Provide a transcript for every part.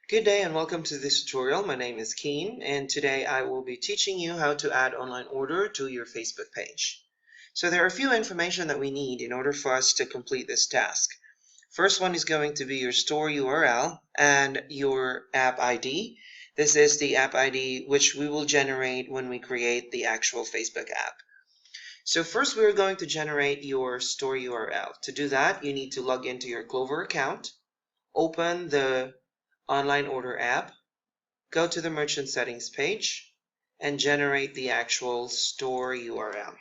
Good day and welcome to this tutorial. My name is Keen and today I will be teaching you how to add online order to your Facebook page. So there are a few information that we need in order for us to complete this task. First one is going to be your store URL and your app ID. This is the app ID which we will generate when we create the actual Facebook app. So first we're going to generate your store URL. To do that, you need to log into your Clover account, open the online order app, go to the merchant settings page, and generate the actual store URL.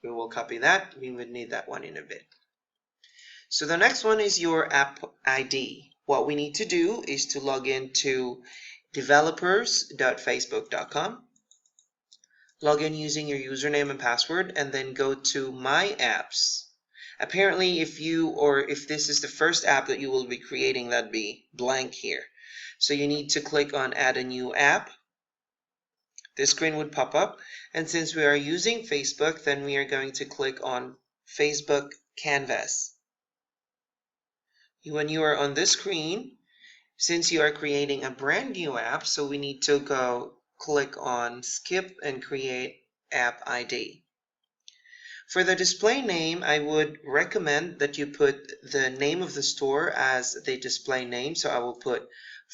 We will copy that. We would need that one in a bit. So the next one is your app ID. What we need to do is to log into developers.facebook.com, log in using your username and password, and then go to My Apps. Apparently, if this is the first app that you will be creating, that'd be blank here. So you need to click on Add a New App. This screen would pop up, and since we are using Facebook, then we are going to click on Facebook Canvas. When you are on this screen, since you are creating a brand new app, so we need to go click on Skip and create App ID. For the display name, I would recommend that you put the name of the store as the display name. So I will put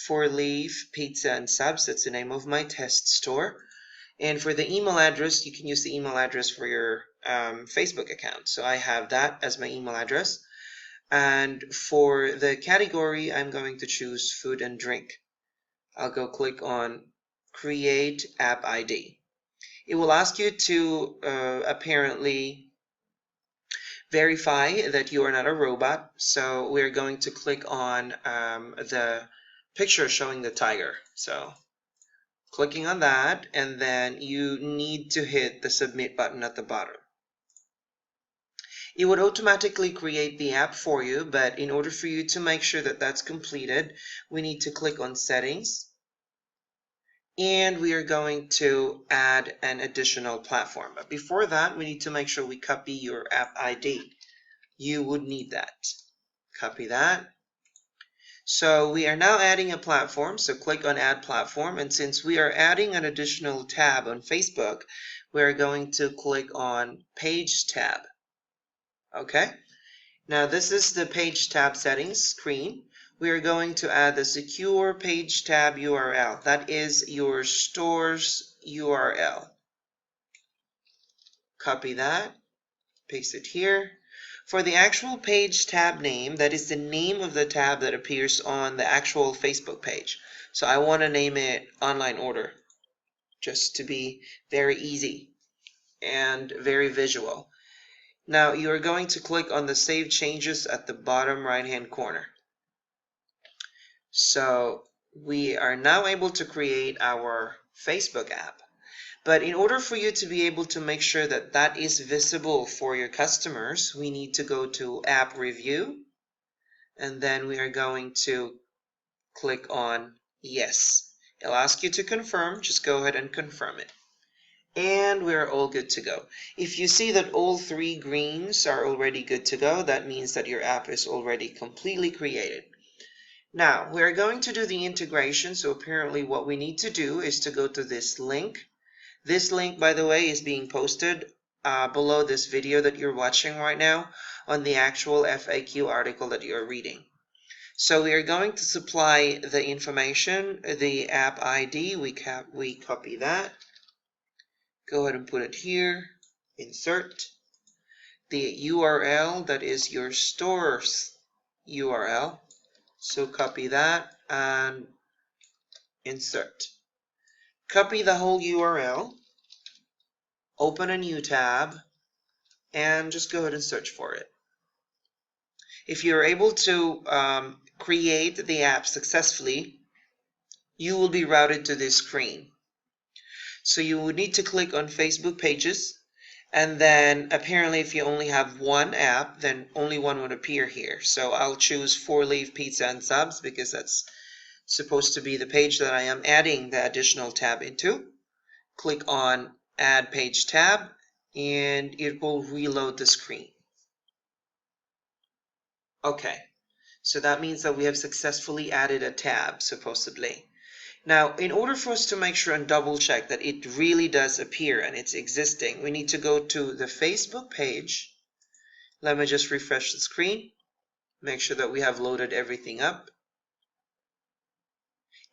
4Leaf Pizza and Subs. That's the name of my test store. And for the email address, you can use the email address for your Facebook account. So I have that as my email address. And for the category, I'm going to choose food and drink. I'll go click on Create App ID. It will ask you to apparently verify that you are not a robot. So we're going to click on the picture showing the tiger. So clicking on that, and then you need to hit the submit button at the bottom. It would automatically create the app for you, but in order for you to make sure that that's completed, we need to click on settings, and we are going to add an additional platform. But before that, we need to make sure we copy your app ID. You would need that. Copy that. So we are now adding a platform, so click on Add Platform, and since we are adding an additional tab on Facebook, we are going to click on Page tab. Okay, now this is the Page tab settings screen. We are going to add the Secure Page tab URL. That is your store's URL. Copy that, paste it here. For the actual page tab name, that is the name of the tab that appears on the actual Facebook page. So I want to name it Online Order, just to be very easy and very visual. Now you are going to click on the Save Changes at the bottom right-hand corner. So we are now able to create our Facebook app. But in order for you to be able to make sure that that is visible for your customers, we need to go to App Review, and then we are going to click on Yes. It'll ask you to confirm. Just go ahead and confirm it. And we're all good to go. If you see that all three greens are already good to go, that means that your app is already completely created. Now, we're going to do the integration. So apparently what we need to do is to go to this link. This link, by the way, is being posted below this video that you're watching right now on the actual FAQ article that you're reading. So we are going to supply the information, the app ID, we copy that, go ahead and put it here, insert, the URL, that is your store's URL, so copy that and insert. Copy the whole URL, open a new tab, and just go ahead and search for it. If you're able to create the app successfully, you will be routed to this screen. So you would need to click on Facebook Pages, and then apparently if you only have one app, then only one would appear here. So I'll choose 4Leaf Pizza and Subs because that's supposed to be the page that I am adding the additional tab into. Click on Add Page tab, and it will reload the screen. Okay, So that means that we have successfully added a tab, supposedly. Now, in order for us to make sure and double check that it really does appear and it's existing, we need to go to the Facebook page. Let me just refresh the screen. Make sure that we have loaded everything up.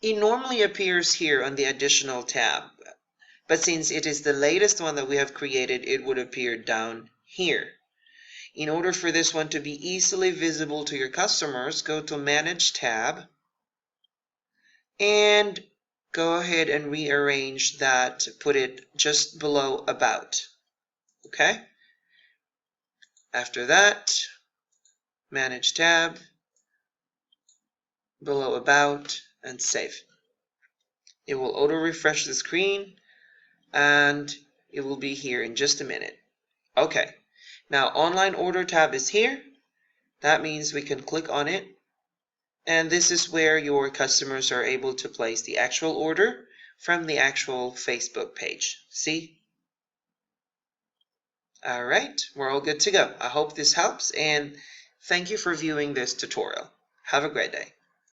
It normally appears here on the additional tab, but since it is the latest one that we have created, it would appear down here. In order for this one to be easily visible to your customers, go to Manage tab and go ahead and rearrange that to put it just below About. Okay? After that, Manage tab, below About, and save. It will auto refresh the screen and it will be here in just a minute. Okay, now Online Order tab is here. That means we can click on it, and this is where your customers are able to place the actual order from the actual Facebook page. See? All right, we're all good to go. I hope this helps, and thank you for viewing this tutorial. Have a great day.